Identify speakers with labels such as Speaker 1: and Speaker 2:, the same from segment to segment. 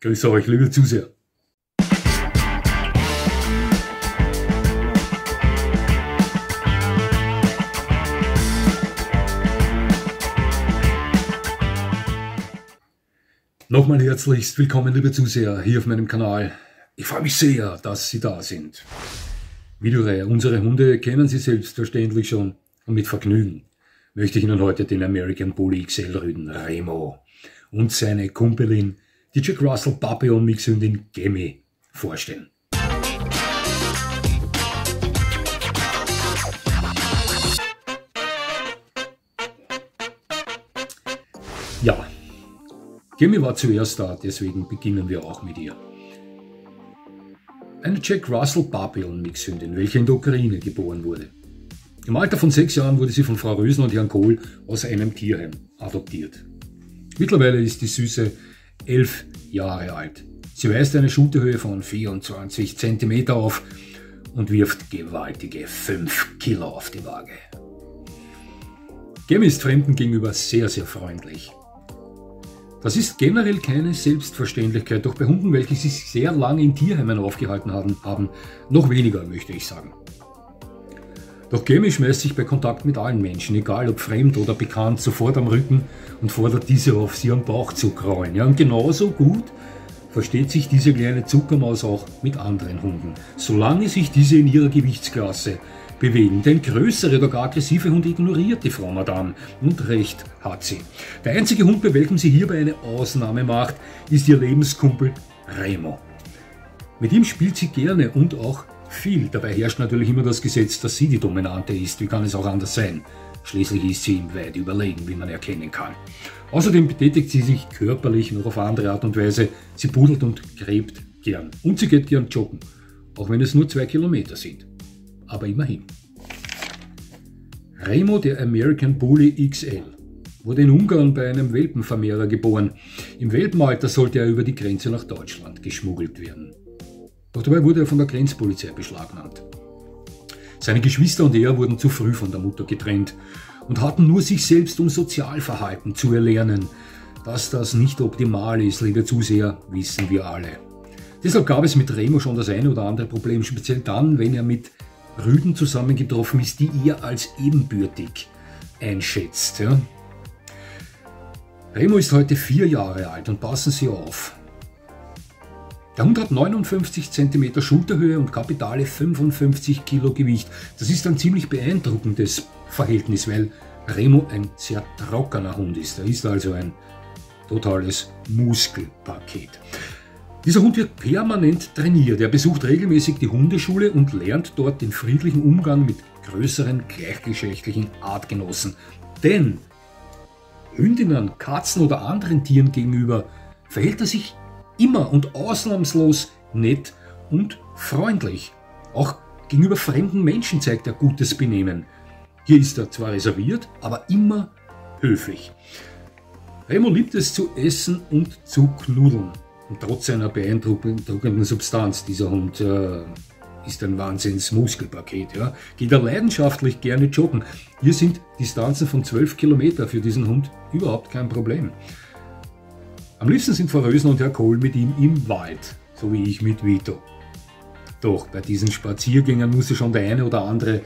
Speaker 1: Grüße euch, liebe Zuseher. Nochmal herzlichst willkommen, liebe Zuseher, hier auf meinem Kanal. Ich freue mich sehr, dass Sie da sind. Videoreihe, unsere Hunde kennen Sie selbstverständlich schon und mit Vergnügen möchte ich Ihnen heute den American Bully XL Rüden Remo und seine Kumpelin, die Jack Russell Papillon Mixhündin Gemmy, vorstellen. Ja, Gemmy war zuerst da, deswegen beginnen wir auch mit ihr. Eine Jack Russell Papillon Mixhündin, welche in der Ukraine geboren wurde. Im Alter von 6 Jahren wurde sie von Frau Rösen und Herrn Kohl aus einem Tierheim adoptiert. Mittlerweile ist die Süße 11 Jahre alt. Sie weist eine Schulterhöhe von 24 cm auf und wirft gewaltige 5 Kilo auf die Waage. Gemmy ist Fremden gegenüber sehr, sehr freundlich. Das ist generell keine Selbstverständlichkeit, doch bei Hunden, welche sich sehr lange in Tierheimen aufgehalten haben, noch weniger, möchte ich sagen. Doch Gemmy schmeißt sich bei Kontakt mit allen Menschen, egal ob fremd oder bekannt, sofort am Rücken und fordert diese auf, sie am Bauch zu kraulen. Ja, und genauso gut versteht sich diese kleine Zuckermaus auch mit anderen Hunden, solange sich diese in ihrer Gewichtsklasse bewegen. Denn größere oder gar aggressive Hunde ignoriert die Frau Madame und recht hat sie. Der einzige Hund, bei welchem sie hierbei eine Ausnahme macht, ist ihr Lebenskumpel Remo. Mit ihm spielt sie gerne und auch viel. Dabei herrscht natürlich immer das Gesetz, dass sie die Dominante ist. Wie kann es auch anders sein? Schließlich ist sie ihm weit überlegen, wie man erkennen kann. Außerdem betätigt sie sich körperlich noch auf andere Art und Weise. Sie pudelt und gräbt gern. Und sie geht gern joggen, auch wenn es nur 2 Kilometer sind. Aber immerhin. Remo, der American Bully XL, wurde in Ungarn bei einem Welpenvermehrer geboren. Im Welpenalter sollte er über die Grenze nach Deutschland geschmuggelt werden. Doch dabei wurde er von der Grenzpolizei beschlagnahmt. Seine Geschwister und er wurden zu früh von der Mutter getrennt und hatten nur sich selbst um Sozialverhalten zu erlernen. Dass das nicht optimal ist, liebe Zuseher, wissen wir alle. Deshalb gab es mit Remo schon das eine oder andere Problem, speziell dann, wenn er mit Rüden zusammengetroffen ist, die er als ebenbürtig einschätzt. Ja. Remo ist heute 4 Jahre alt und passen Sie auf. Der Hund hat 59 cm Schulterhöhe und kapitale 55 Kilo Gewicht. Das ist ein ziemlich beeindruckendes Verhältnis, weil Remo ein sehr trockener Hund ist. Er ist also ein totales Muskelpaket. Dieser Hund wird permanent trainiert. Er besucht regelmäßig die Hundeschule und lernt dort den friedlichen Umgang mit größeren gleichgeschlechtlichen Artgenossen. Denn Hündinnen, Katzen oder anderen Tieren gegenüber verhält er sich immer und ausnahmslos nett und freundlich. Auch gegenüber fremden Menschen zeigt er gutes Benehmen. Hier ist er zwar reserviert, aber immer höflich. Remo liebt es zu essen und zu knuddeln. Und trotz seiner beeindruckenden Substanz, dieser Hund ist ein Wahnsinns-Muskelpaket. Ja. Geht er leidenschaftlich gerne joggen. Hier sind Distanzen von 12 Kilometer für diesen Hund überhaupt kein Problem. Am liebsten sind Frau Rösen und Herr Kohl mit ihm im Wald, so wie ich mit Vito. Doch bei diesen Spaziergängern muss schon der eine oder andere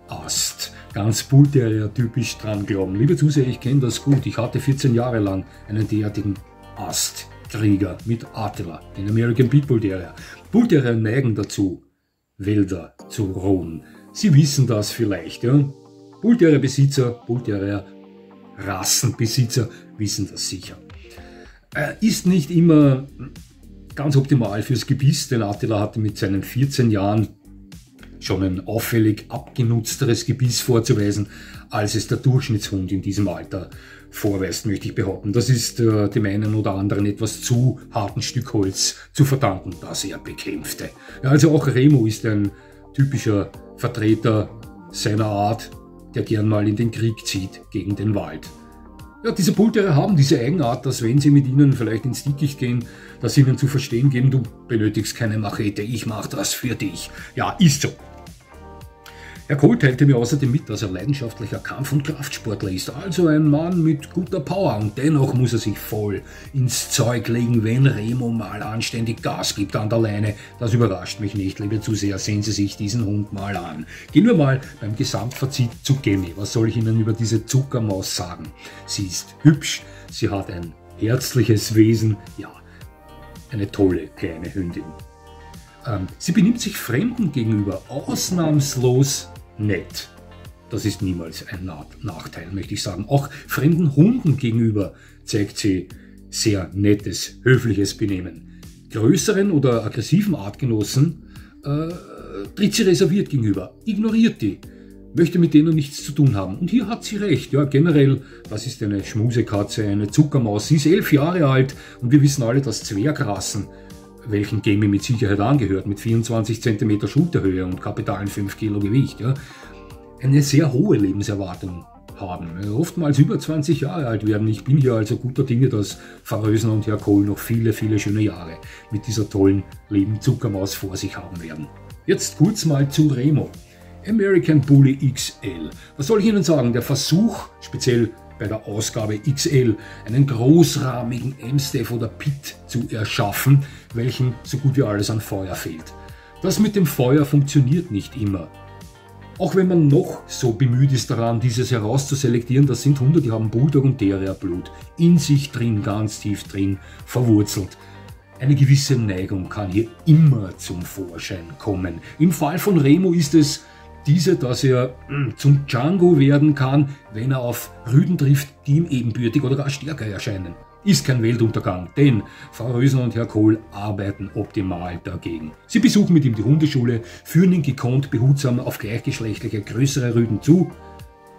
Speaker 1: Ast, ganz Bullterrier typisch dran glauben. Liebe Zuseher, ich kenne das gut. Ich hatte 14 Jahre lang einen derartigen Astkrieger mit Attila, den American Pit Bull Terrier. Bullterrier neigen dazu, Wälder zu roden. Sie wissen das vielleicht. Ja? Bullterrier-Besitzer, Bullterrier-Rassenbesitzer wissen das sicher. Ist nicht immer ganz optimal fürs Gebiss, denn Attila hatte mit seinen 14 Jahren schon ein auffällig abgenutzteres Gebiss vorzuweisen, als es der Durchschnittshund in diesem Alter vorweist, möchte ich behaupten. Das ist dem einen oder anderen etwas zu harten Stück Holz zu verdanken, das er bekämpfte. Ja, also auch Remo ist ein typischer Vertreter seiner Art, der gern mal in den Krieg zieht gegen den Wald. Ja, diese Bullterrier haben diese Eigenart, dass wenn sie mit ihnen vielleicht ins Dickicht gehen, dass sie ihnen zu verstehen geben, du benötigst keine Machete, ich mache das für dich. Ja, ist so. Herr Kohl teilte mir außerdem mit, dass er leidenschaftlicher Kampf- und Kraftsportler ist, also ein Mann mit guter Power, und dennoch muss er sich voll ins Zeug legen, wenn Remo mal anständig Gas gibt an der Leine. Das überrascht mich nicht, liebe Zuseher, sehen Sie sich diesen Hund mal an. Gehen wir mal beim Gesamtfazit zu Gemmi. Was soll ich Ihnen über diese Zuckermaus sagen? Sie ist hübsch, sie hat ein herzliches Wesen, ja, eine tolle kleine Hündin. Sie benimmt sich Fremden gegenüber ausnahmslos nett. Das ist niemals ein Nachteil, möchte ich sagen. Auch fremden Hunden gegenüber zeigt sie sehr nettes, höfliches Benehmen. Größeren oder aggressiven Artgenossen tritt sie reserviert gegenüber, ignoriert die, möchte mit denen nichts zu tun haben. Und hier hat sie recht. Ja, generell, das ist eine Schmusekatze, eine Zuckermaus. Sie ist 11 Jahre alt und wir wissen alle, dass Zwergrassen, welchen Gemmi mit Sicherheit angehört, mit 24 cm Schulterhöhe und kapitalen 5 Kilo Gewicht, ja, eine sehr hohe Lebenserwartung haben, oftmals über 20 Jahre alt werden. Ich bin hier also guter Dinge, dass Frau Rösner und Herr Kohl noch viele, viele schöne Jahre mit dieser tollen, lieben Zuckermaus vor sich haben werden. Jetzt kurz mal zu Remo. American Bully XL. Was soll ich Ihnen sagen? Der Versuch, speziell bei der Ausgabe XL, einen großrahmigen Amstaff oder Pit zu erschaffen, welchen so gut wie alles an Feuer fehlt. Das mit dem Feuer funktioniert nicht immer. Auch wenn man noch so bemüht ist daran, dieses herauszuselektieren, das sind Hunde, die haben Bulldog- und Terrierblut in sich drin, ganz tief drin, verwurzelt. Eine gewisse Neigung kann hier immer zum Vorschein kommen. Im Fall von Remo ist es diese, dass er zum Django werden kann, wenn er auf Rüden trifft, die ihm ebenbürtig oder gar stärker erscheinen. Ist kein Weltuntergang, denn Frau Rösner und Herr Kohl arbeiten optimal dagegen. Sie besuchen mit ihm die Hundeschule, führen ihn gekonnt behutsam auf gleichgeschlechtliche größere Rüden zu.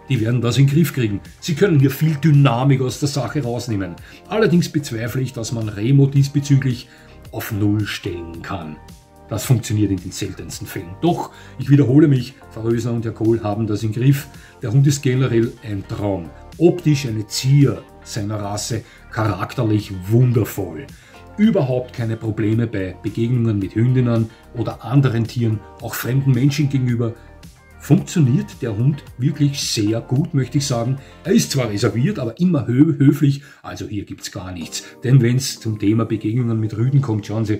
Speaker 1: Die werden das in den Griff kriegen. Sie können hier viel Dynamik aus der Sache rausnehmen. Allerdings bezweifle ich, dass man Remo diesbezüglich auf Null stellen kann. Das funktioniert in den seltensten Fällen. Doch, ich wiederhole mich, Frau Rösner und Herr Kohl haben das im Griff. Der Hund ist generell ein Traum. Optisch eine Zier seiner Rasse, charakterlich wundervoll. Überhaupt keine Probleme bei Begegnungen mit Hündinnen oder anderen Tieren, auch fremden Menschen gegenüber. Funktioniert der Hund wirklich sehr gut, möchte ich sagen. Er ist zwar reserviert, aber immer höflich, also hier gibt's gar nichts. Denn wenn es zum Thema Begegnungen mit Rüden kommt, schauen Sie,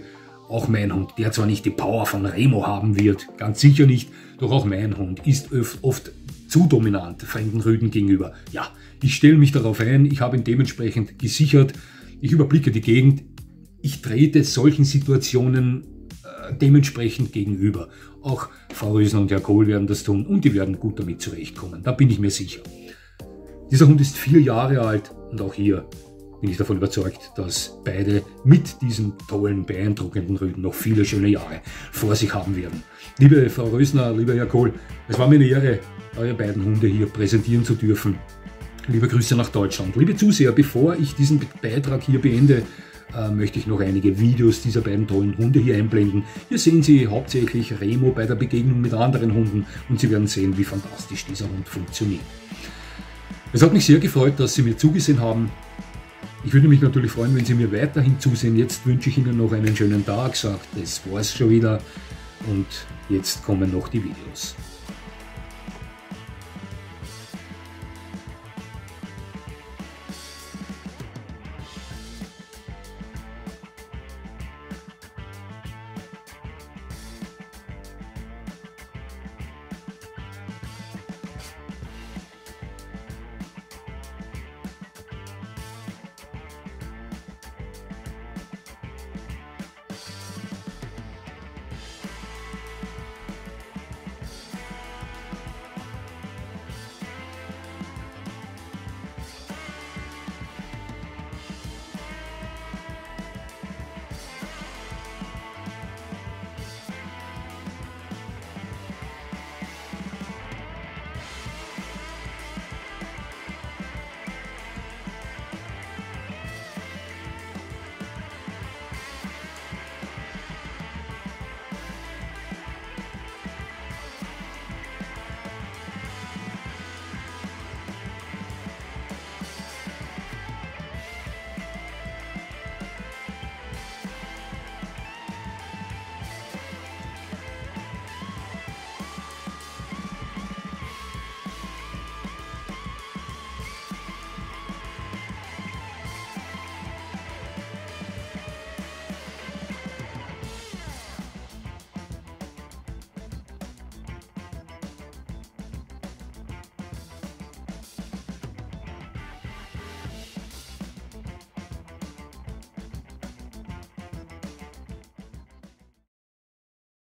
Speaker 1: auch mein Hund, der zwar nicht die Power von Remo haben wird, ganz sicher nicht, doch auch mein Hund ist oft zu dominant fremden Rüden gegenüber. Ja, ich stelle mich darauf ein, ich habe ihn dementsprechend gesichert, ich überblicke die Gegend, ich trete solchen Situationen dementsprechend gegenüber. Auch Frau Rösner und Herr Kohl werden das tun und die werden gut damit zurechtkommen, da bin ich mir sicher. Dieser Hund ist 4 Jahre alt und auch hier bin ich davon überzeugt, dass beide mit diesen tollen, beeindruckenden Rüden noch viele schöne Jahre vor sich haben werden. Liebe Frau Rösner, lieber Herr Kohl, es war mir eine Ehre, eure beiden Hunde hier präsentieren zu dürfen. Liebe Grüße nach Deutschland. Liebe Zuseher, bevor ich diesen Beitrag hier beende, möchte ich noch einige Videos dieser beiden tollen Hunde hier einblenden. Hier sehen Sie hauptsächlich Remo bei der Begegnung mit anderen Hunden und Sie werden sehen, wie fantastisch dieser Hund funktioniert. Es hat mich sehr gefreut, dass Sie mir zugesehen haben. Ich würde mich natürlich freuen, wenn Sie mir weiterhin zusehen. Jetzt wünsche ich Ihnen noch einen schönen Tag, sagt, das war's schon wieder und jetzt kommen noch die Videos.